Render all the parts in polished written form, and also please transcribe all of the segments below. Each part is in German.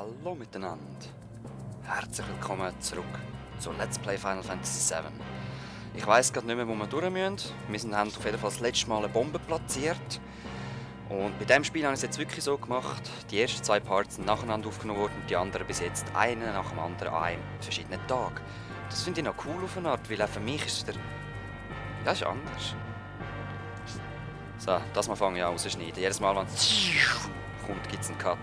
Hallo miteinander. Herzlich willkommen zurück zu Let's Play Final Fantasy VII. Ich weiss gerade nicht mehr, wo wir durch müssen. Wir haben auf jeden Fall das letzte Mal eine Bombe platziert. Und bei diesem Spiel habe ich es jetzt wirklich so gemacht, die ersten zwei Parts sind nacheinander aufgenommen worden und die anderen bis jetzt einen nach dem anderen an einem verschiedenen Tag. Das finde ich noch cool auf eine Art, weil auch für mich ist der... Ja, ist anders. So, das mal fange ich an rausschneiden. Jedes Mal, wenn es kommt, gibt es einen Cut.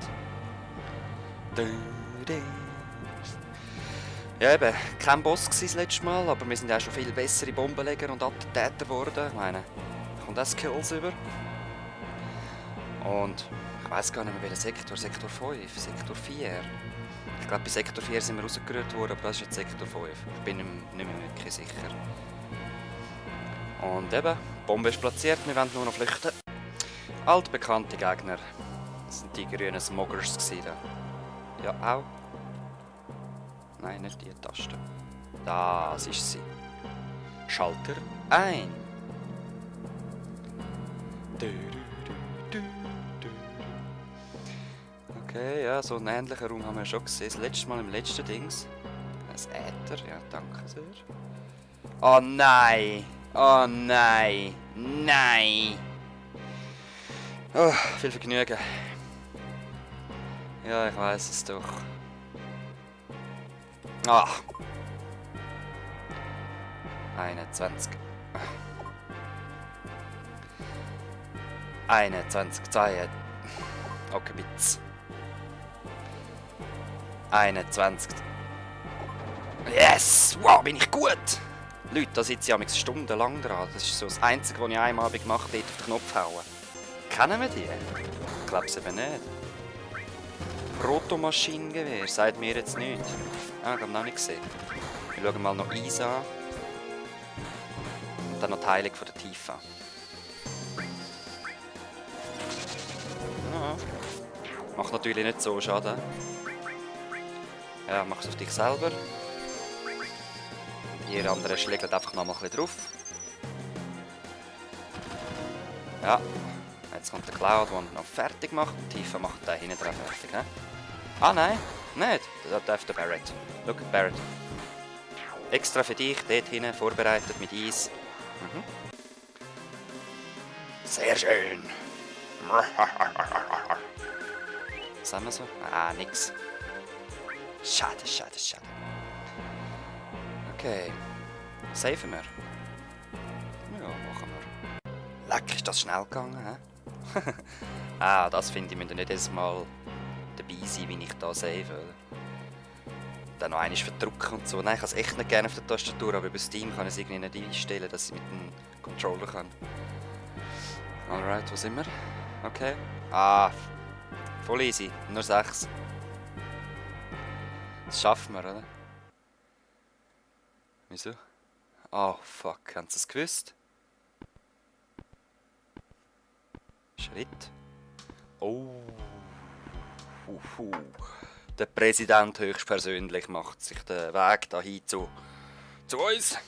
Ja eben, kein Boss war das letzte Mal, aber wir sind ja auch schon viel bessere Bombenleger und Attentäter geworden. Ich meine, da kommt auch Skills über. Und ich weiss gar nicht mehr welcher Sektor, Sektor 5, Sektor 4. Ich glaube bei Sektor 4 sind wir rausgerührt worden, aber das ist jetzt Sektor 5. Ich bin nicht mehr wirklich sicher. Und eben, die Bombe ist platziert, wir wollen nur noch flüchten. Altbekannte Gegner. Das sind die grünen Smoggers da. Ja, auch. Nein, nicht die Taste. Das ist sie. Schalter ein. Okay, ja, so einen ähnlichen Raum haben wir schon gesehen. Das letzte Mal im letzten Dings. Ein Äther, ja, danke sehr. Oh nein! Oh nein! Nein! Oh, viel Vergnügen. Ja, ich weiß es doch. Ach! 21. 21, 2. Okay, Witz. 21. Yes! Wow, bin ich gut! Leute, da sitze ich stundenlang dran. Das ist so das Einzige, was ich einmal gemacht habe, auf den Knopf hauen. Kennen wir die? Ich glaube es eben nicht. Protomaschinengewehr, sagt mir jetzt nicht. Ah, ich habe noch nicht gesehen. Wir schauen mal noch Eis an. Und dann noch die Heilung von der Tifa. Ja. Macht natürlich nicht so Schaden. Ja, mach es auf dich selber. Ihr anderen schlägt einfach noch mal ein bisschen drauf. Ja. Jetzt kommt der Cloud, der noch fertig macht. Die Tifa macht den hinten dran fertig. Ne? Ah nein, nicht. Das darf der Barret. Schau, Barret. Extra für dich, dort hinten, vorbereitet mit Eis. Mhm. Sehr schön. Was haben wir so? Ah, nix. Schade, schade, schade. Okay. Safen wir. Ja, machen wir. Leck, ist das schnell gegangen, hä? Ah, das finde ich, müsst ihr nicht jedes Mal dabei sein, wie ich da save. Dann noch einmal verdrücken und so. Nein, ich kann es echt nicht gerne auf der Tastatur, aber über Steam kann ich es irgendwie nicht einstellen, dass ich mit dem Controller kann. Alright, wo sind wir? Okay. Ah, voll easy. Nur 6. Das schaffen wir, oder? Wieso? Oh, fuck. Haben sie es gewusst? Schritt. Oh. Der Präsident höchstpersönlich macht sich den Weg dahin zu uns.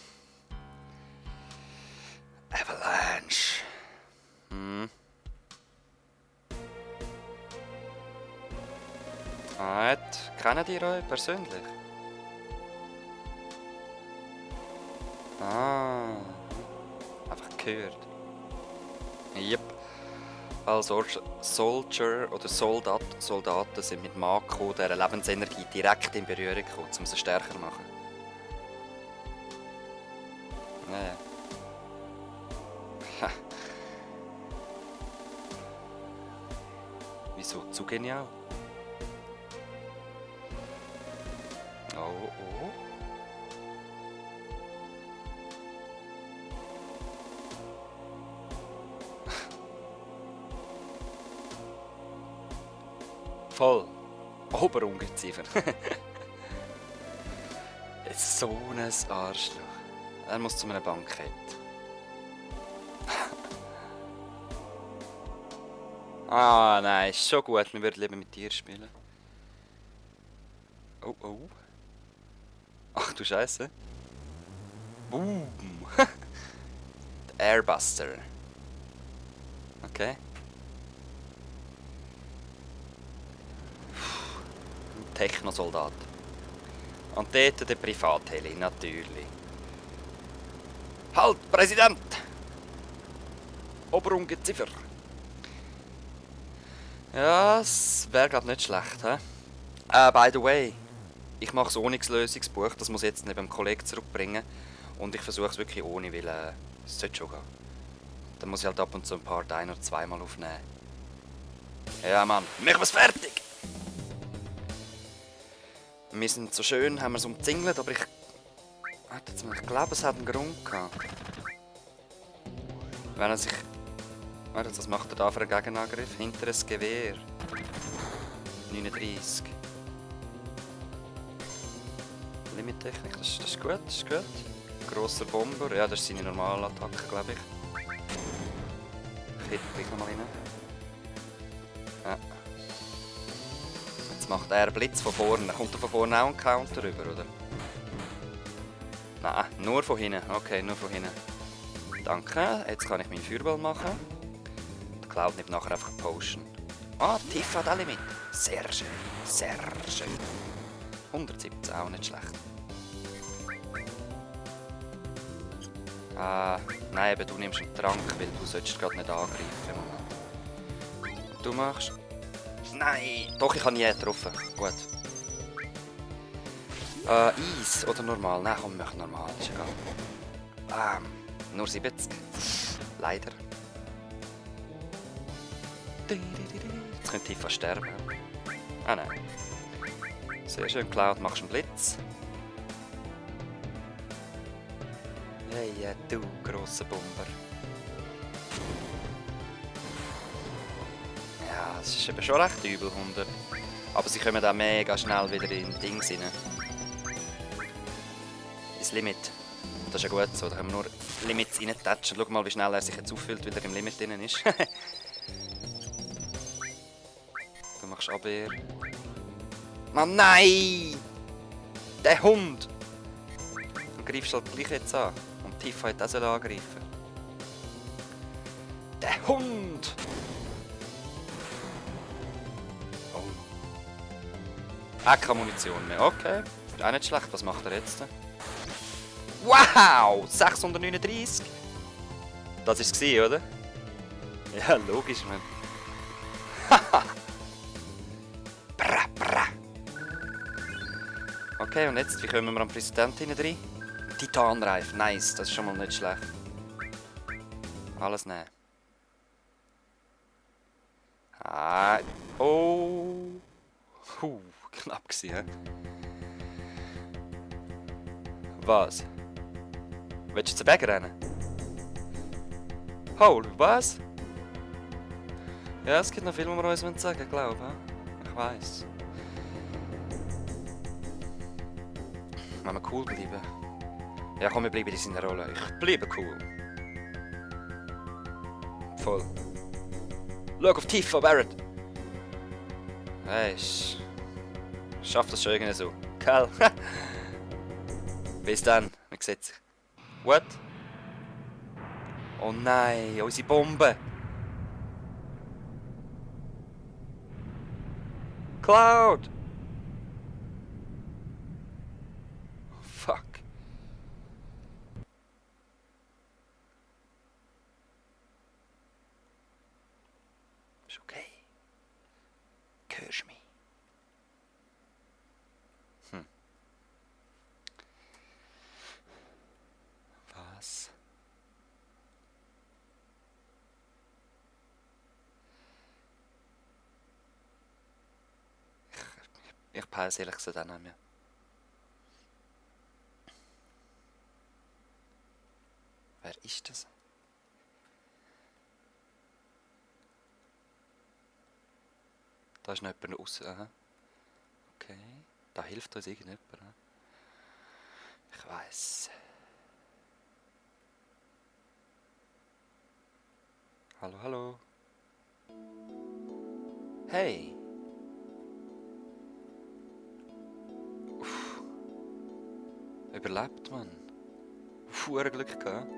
Avalanche. Hm. Alright. Kennen die euch persönlich? Ah. Einfach gehört. Yep. Also Soldier oder Soldaten sind mit Mako, dieser Lebensenergie, direkt in Berührung gekommen, um sie stärker zu machen. Ja. Wieso? Zu genial? Oh, oh. Voll. Oberungeziefer. So ein Arschloch. Er muss zu einem Bankett. Ah nein, ist schon gut. Wir würden lieber mit dir spielen. Oh oh. Ach du Scheiße. Boom. Airbuster. Okay. Technosoldat. Und dort der Privatheli, natürlich. Halt, Präsident! Oberungeziffer. Ja, es wäre glaube nicht schlecht, hä? By the way, ich mache das Onyx-Lösungsbuch, das muss ich jetzt nicht beim Kollegen zurückbringen. Und ich versuche es wirklich ohne, weil es sollte schon gehen. Dann muss ich halt ab und zu ein paar ein- oder zweimal aufnehmen. Ja, Mann, machen wir es fertig! Wir sind so schön, haben wir es umzingelt, aber ich... Warte jetzt mal, ich glaube, es hat einen Grund gehabt. Wenn er sich... Warte, was macht er da für einen Gegenangriff? Hinteres Gewehr. 39. Limit-Technik, das ist gut, das ist gut. Grosser Bomber, ja, das ist seine normale Attacke, glaube ich. Ich hätte gleich nochmal rein. Ja. Jetzt macht er einen Blitz von vorne. Kommt er von vorne auch ein Counter rüber, oder? Nein, nur von hinten. Okay, nur von hinten. Danke, jetzt kann ich meinen Feuerball machen. Der Cloud nimmt nachher einfach eine Potion. Ah, Tiff hat alle mit. Sehr schön, sehr schön. 117, auch nicht schlecht. Nein, aber du nimmst einen Trank, weil du solltest gerade nicht angreifen. Moment. Und du machst... Nein! Doch, ich habe nie getroffen. Gut. Eis oder normal? Nein, komm, mach normal, ist egal. Nur 70. Leider. Jetzt könnte Tifa sterben. Ah nein. Sehr schön, Cloud, machst einen Blitz. Ja, du grosser Bomber. Ja, es ist eben schon recht übel, Hunde. Aber sie kommen auch mega schnell wieder in Dings rein. Ins Limit. Das ist ja gut so, da können wir nur Limits reintatschen. Schau mal, wie schnell er sich jetzt auffüllt, weil er im Limit drin ist. Du machst Abwehr. Mann, nein! Der Hund! Du greifst halt gleich jetzt an. Und Tifa hat auch angreifen. Der Hund! Oh. Keine Munition mehr. Okay. Ist auch nicht schlecht. Was macht er jetzt? Wow! 639! Das war es, oder? Ja, logisch, man. Haha! Bra, bra! Okay, und jetzt, wie kommen wir am Präsidenten rein? Titanreif, nice, das ist schon mal nicht schlecht. Alles nehmen. Ah, oh! Knapp gewesen, hä? Was? Willst du zu Berg rennen? Hol, was? Ja, es gibt noch viel, was wir uns sagen, glaube ich. Ich weiss. Wenn wir cool bleiben. Ja, komm, wir bleiben in seiner Rolle. Ich bleibe cool. Voll. Schau auf Tifa, Barrett! Hey, schaff das schon irgendwie so. Kerl. Bis dann, man sieht sich. What? Oh nein, unsere Bombe! Cloud! Fuck. Ist okay. Hörst du mich? Was? Ich peile ehrlich gesagt auch nicht mehr. Wer ist das? Da ist noch jemand raus. Aha. Okay. Da hilft uns irgendjemand. Ich weiss. Hallo, hallo. Hey. Uff. Überlebt man. Fuhr Glück gehabt.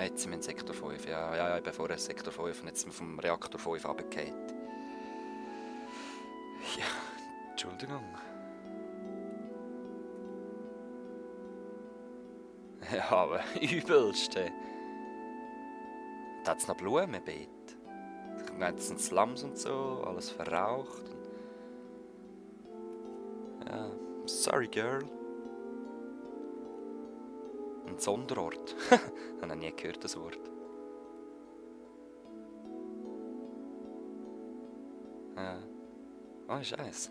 Jetzt sind wir in Sektor 5. Ja, ich bin vorher Sektor 5 und jetzt sind wir vom Reaktor 5 runtergefallen. Ja, Entschuldigung. Ja, aber übelste. Da hat es noch Blumenbeet. Jetzt sind Slums und so, alles verraucht. Ja, sorry girl. Ein Sonderort. Ich habe noch nie gehört, das Wort. Ja. Oh, Scheiße.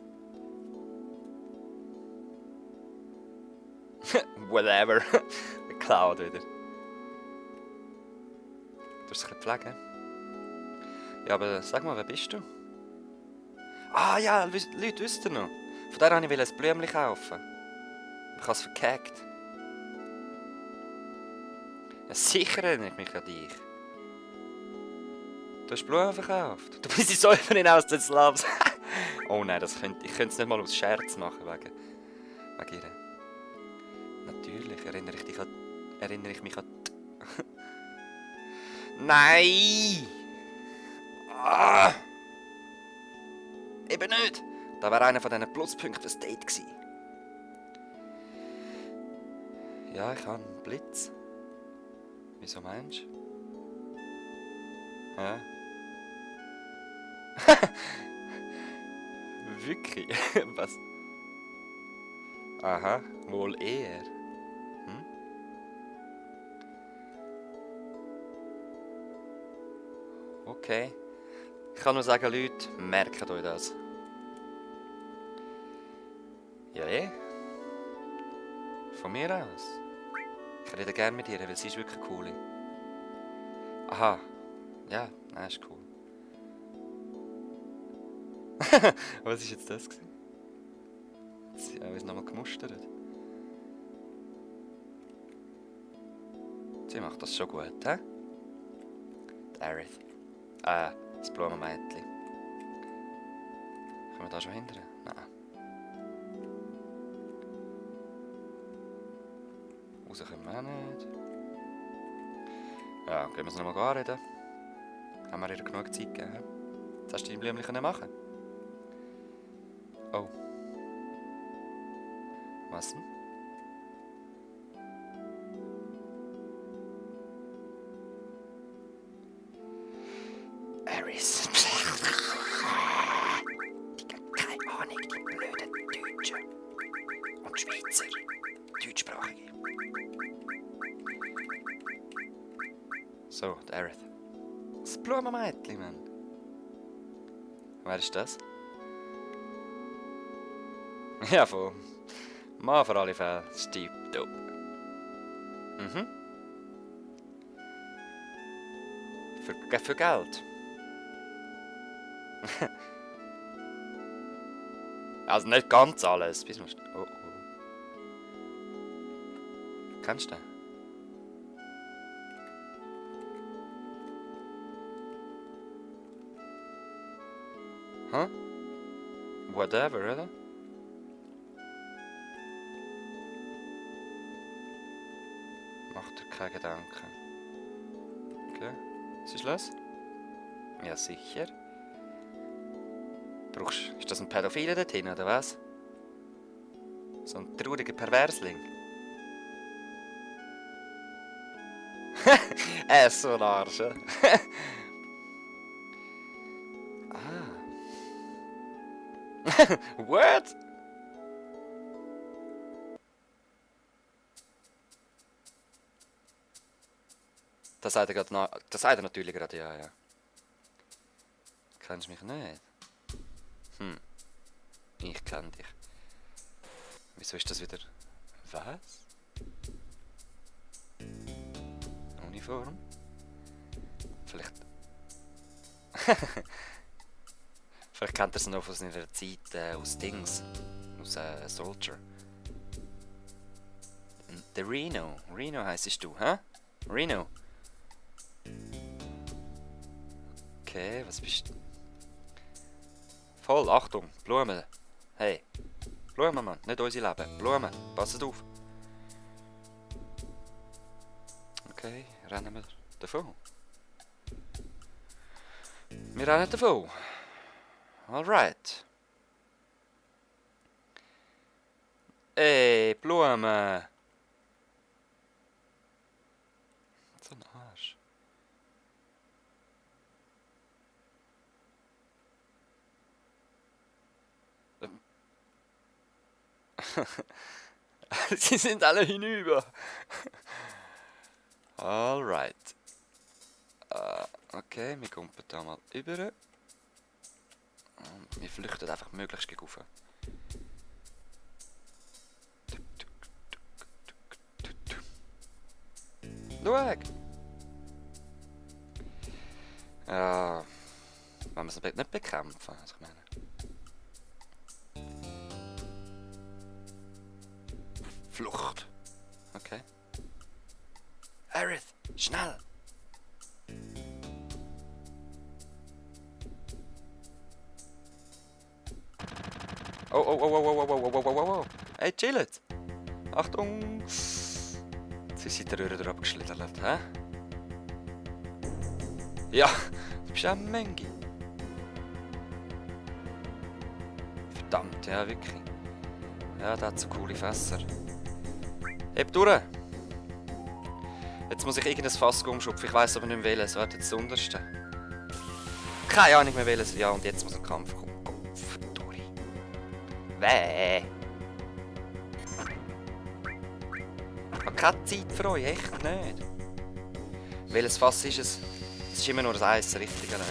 Whatever. Geklaut wieder. Du hast es pflegen. Ja, aber sag mal, wer bist du? Ah ja, Leute, wisst ihr noch? Von der wollte ich ein Blümchen kaufen. Ich habe es verkackt. Ja, sicher erinnere ich mich an dich. Du hast Blumen verkauft. Du bist die Säuferin aus den Slums. Oh nein, ich könnte es nicht mal aus Scherz machen wegen ihr. Natürlich erinnere ich mich an... Nein! Ah! Eben nicht! Das wäre einer von diesen Pluspunkten fürs Date gewesen. Ja, ich habe einen Blitz. Wieso meinst du? Ja. Wirklich? Was? Aha, wohl eher. Hm? Okay. Ich kann nur sagen, Leute, merkt euch das. Ja, von mir aus. Ich rede gerne mit ihr, weil sie ist wirklich cool. Aha. Ja, nein, ist cool. Was war jetzt das? Sie haben uns nochmal gemustert. Sie macht das schon gut, hä? Die Aerith. Das Blumenmädchen. Können wir da schon hindern? Nein. Raus können wir auch nicht. Ja, gehen wir es nochmal anreden. Haben wir ihr genug Zeit gegeben? Jetzt hast du deine Blümchen machen. Oh. Was denn? Aerith. Die haben keine Ahnung, die blöden Deutschen. Und Schweizer. Deutschsprachige. So, die Aerith. Das Blumenmädchen, Mann. Wer ist das? Ja, voll. Mann, für alle Fälle. Steve Dope. Mhm. Für Geld. Also nicht ganz alles. Bis man oh. Kennst du den? Hä? Whatever, oder? Mach dir keine Gedanken. Okay. Was ist los? Ja, sicher. Ist das ein Pädophiler dort hin, oder was? So ein trauriger Perversling. Ist so ein Arsch, ja? What? Das sagt er natürlich gerade, ja. Kennst du mich nicht? Ich kenn dich. Wieso ist das wieder... Was? Uniform? Vielleicht... Vielleicht kennt er es noch aus seiner Zeit aus Dings. Aus Soldier. Der Reno. Reno heisst du, hä? Reno. Okay, was bist du? Voll, Achtung, Blumen. Hey. Blumen, Mann, nicht unser Leben. Blumen, passet auf. Okay, rennen wir. davon. Wir rennen davon. Alright. Ey, Blumen. So ein Arsch. Sie sind alle hinüber. Alright. Okay, wir kommen da mal über. Wir flüchten einfach möglichst gegen rauf. Schau! Ja, wenn wir es nicht bekämpfen, also ich meine. Flucht. Okay. Aerith, schnell! Oh, oh, oh, oh, oh, oh, oh, oh, oh, oh, oh. Hey, chillt! Achtung! Jetzt ist sie die Röhre drauf geschlittert, hä? Ja, du bist eine Menge. Verdammt, ja, wirklich. Ja, der hat so coole Fässer. Heb durch! Jetzt muss ich irgendein Fass umschupfen, ich weiss aber nicht mehr welches. Was jetzt das unterste? Keine Ahnung mehr welches. Ja, und jetzt muss ein Kampf kommen. Verdammt. Weh! Ich habe keine Zeit für euch, echt nicht. Welches Fass ist es? Es ist immer nur das Eis, richtig allein.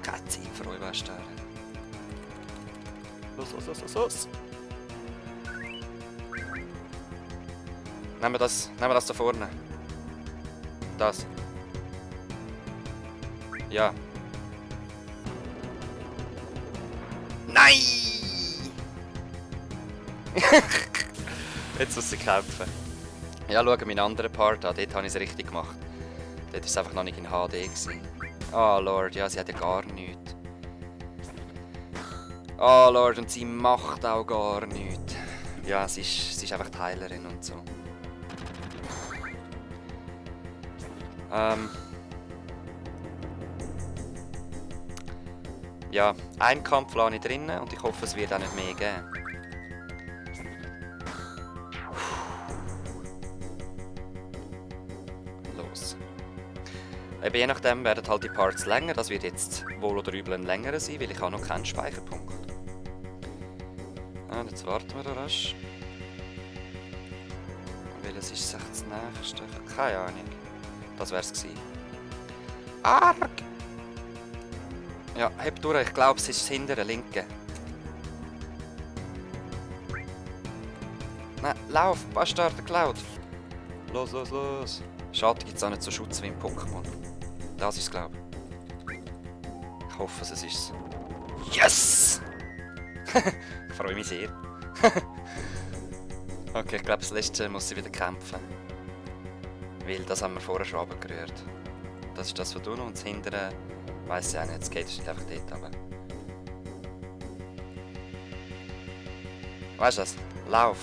Keine Zeit für euch, weißt du. Los, los, los, los, los! Nehmen wir das da vorne. Das. Ja. Nein! Jetzt muss sie kämpfen. Ja, schau meinen anderen Part an. Dort habe ich es richtig gemacht. Dort war es einfach noch nicht in HD gewesen. Oh Lord, ja, sie hat ja gar nichts. Oh Lord, und sie macht auch gar nichts. Ja, sie ist einfach die Heilerin und so. Ja, einen Kampf lasse ich drinnen und ich hoffe, es wird auch nicht mehr geben. Los. Eben je nachdem werden halt die Parts länger. Das wird jetzt wohl oder übel ein längerer sein, weil ich habe noch keinen Speicherpunkt. Ah, jetzt warten wir da rasch. Welches ist das nächste? Keine Ahnung. Das wär's gewesen. Arg! Ja, heb durch. Ich glaube, es ist das hintere linke. Nein, lauf! Bastard, der Cloud! Los, los, los! Schade, gibt es auch nicht so Schutz wie im Pokémon. Das ist es, glaube ich. Ich hoffe, es ist es. Yes! Ich freue mich sehr. Okay, ich glaube, das letzte muss sie wieder kämpfen. Weil das haben wir vorher schon runtergerührt. Das ist das von unten und das hintere weiss ich auch nicht. Das geht nicht einfach dort runter. Weißt du was? Lauf!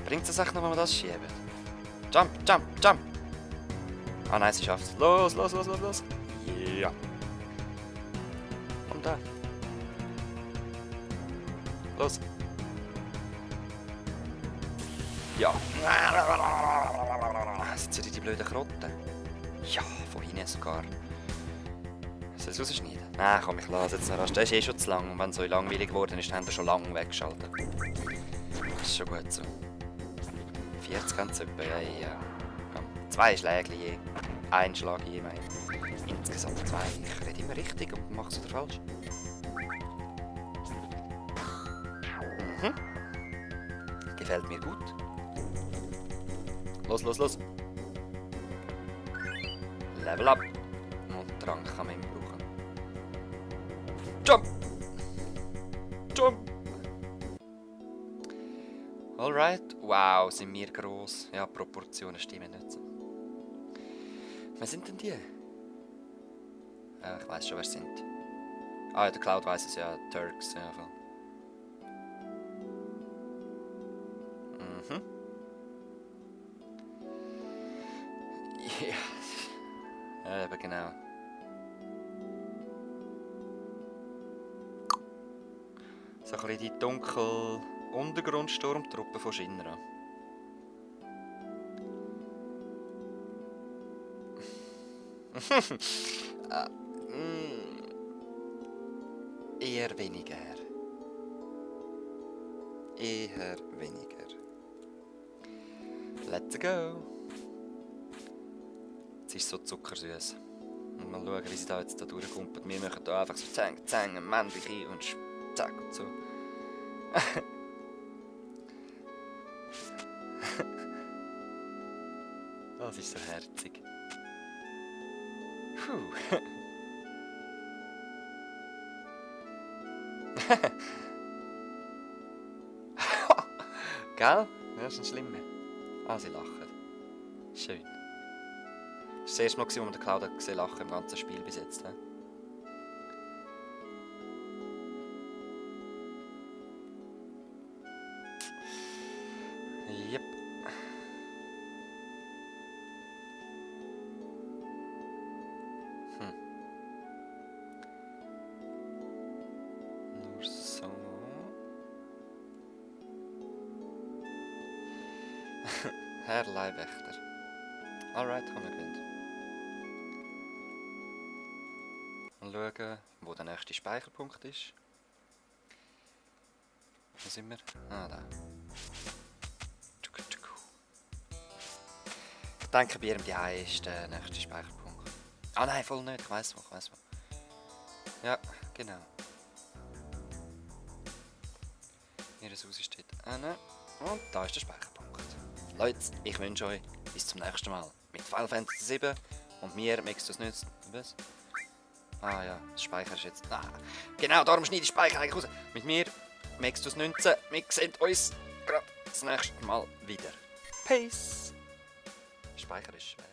Bringt es echt noch, wenn wir das schieben? Jump, jump, jump! Ah nein, sie schafft es. Los, los, los, los, los! Ja! Und da! Los! Ja! Sind sie die blöden Krotten? Ja, von hinten sogar. Soll ich es rausschneiden? Nein, komm, ich lasse jetzt noch rasch. Der ist eh schon zu lang. Und wenn es so langweilig geworden ist, dann haben wir schon lange weggeschaltet. Das ist schon gut so. 40 ganz etwa, ja. 2 Schläge je. Ein Schlag je, mein. Insgesamt 2. Ich rede immer richtig und mache es wieder falsch. Mhm. Gefällt mir gut. Los, los, los. Level up. Und Trank kann man immer brauchen. Jump! Jump! Alright. Wow, sind wir gross. Ja, Proportionen stimmen nicht so. Wer sind denn die? Ich weiss schon, wer es sind. Ah ja, der Cloud weiss es ja. Turks, ja. Mhm. Ja, eben genau. So ein bisschen die dunkle Untergrundsturmtruppe von Shinra. Eher weniger. Eher weniger. Let's go! Es ist so zuckersüß. Und mal schauen, wie sie da jetzt da durchkommt. Wir machen da einfach so zang, männliche und zack und so. Das ist so herzig. Puh. Gell? Das ist ein Schlimmer. Ah, sie lachen. Schön. Das war das erste Mal, als wir den Cloud gesehen lachen im ganzen Spiel bis jetzt. He? Yep. Nur so. Herr Leibwächter. Alright, haben wir gewinnt. Mal schauen, wo der nächste Speicherpunkt ist. Wo sind wir? Ah, da. Ich denke, bei ihrem die ist der nächste Speicherpunkt. Ah nein, voll nicht. Ich weiss wo. Ja, genau. Ihr Haus steht hinten. Und da ist der Speicherpunkt. Leute, ich wünsche euch bis zum nächsten Mal mit Final Fantasy 7 und mir möchtest du es nützen. Was? Ah ja, das Speicher ist jetzt... Ah, genau, darum schneide ich Speicher eigentlich raus. Mit mir möchtest du es nützen. Wir sehen uns gerade das nächste Mal wieder. Peace! Speicher ist schwer.